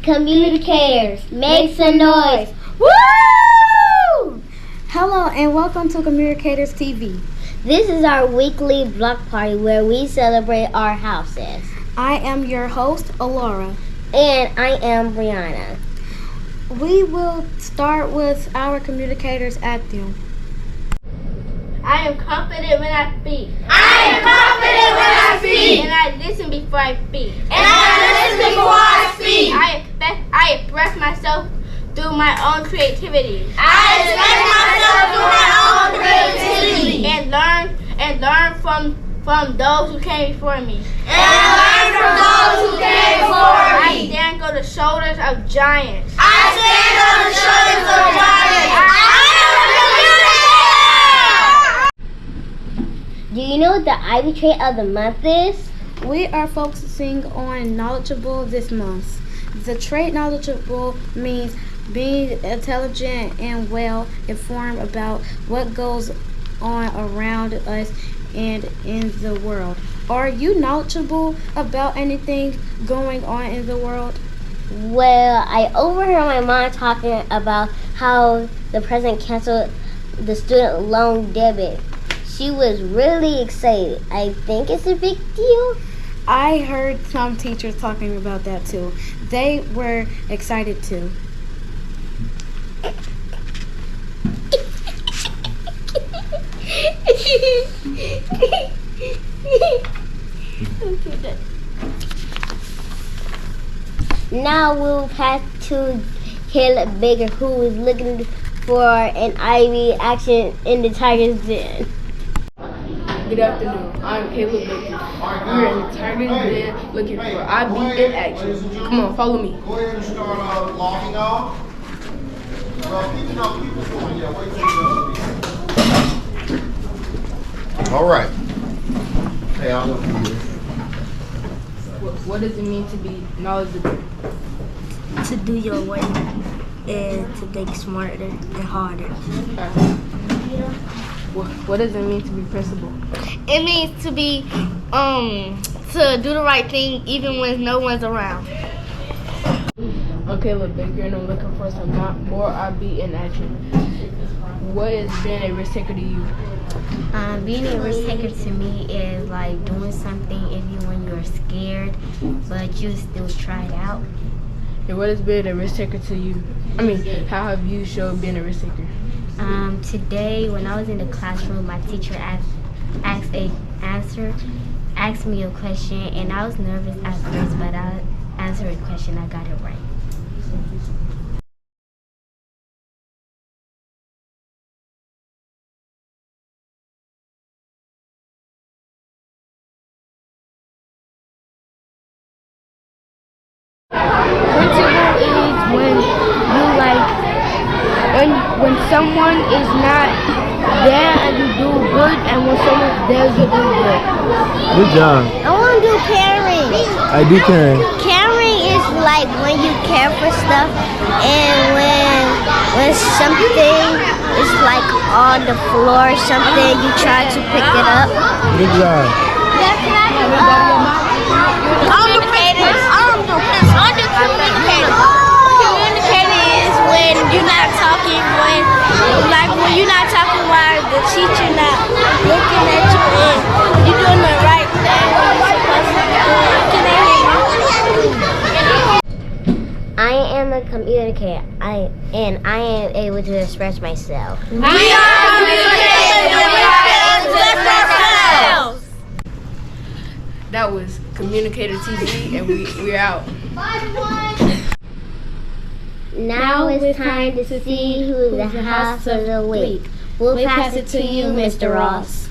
Communicators, make some noise. Woo! Hello and welcome to Communicators TV. This is our weekly block party where we celebrate our houses. I am your host, Alora. And I am Brianna. We will start with our communicators at them. I am confident when I speak. I am confident when I speak. And I listen before I speak. And I listen before I speak. I express myself through my own creativity. I express myself through my own creativity. And learn from those who came before me. And learn from those who came before me. I stand on the shoulders of giants. I stand on the shoulders of giants. I am a communicator. Do you know what the Ivy trait of the month is? We are focusing on knowledgeable this month. The trait knowledgeable means being intelligent and well informed about what goes on around us and in the world. Are you knowledgeable about anything going on in the world? Well, I overheard my mom talking about how the president canceled the student loan debit. She was really excited. I think it's a big deal. I heard some teachers talking about that too. They were excited too. Now we'll pass to Caleb Baker, who is looking for an Ivy action in the Tigers Den. Good afternoon. I'm Caleb Baker. We're in the Tigers Den looking for IB in action. Come on, follow me. Go ahead and start logging off. People doing, yeah, wait till you all right. Hey, I'll look for you. What does it mean to be knowledgeable? To do your work and to think smarter and harder. What does it mean to be principled? It means to be to do the right thing even when no one's around. I'm Caleb Baker and I'm looking for some more IB in action. What is being a risk taker to you? Being a risk taker to me is like doing something even when you're scared, but you still try it out. And what is being a risk taker to you? How have you showed being a risk taker? Today, when I was in the classroom, my teacher asked me a question, and I was nervous at first, but I answered a question, I got it right. Principle is when when someone is not there and you do good, and when someone's there you do good. Good job. I want to do caring. I do caring. Caring is like when you care for stuff, and when something is like on the floor or something, you try to pick it up. Good job. Communicating is when you're not talking, when you're not talking while the teacher not looking at you and you're doing the right thing when you're supposed to be doing. Can they hear me? I am a communicator. I am able to express myself. We are communicators and we are able to express ourselves. That was Communicator TV and we're out. Now it's time to see who's the house of the week. We'll pass it to you, Mr. Ross.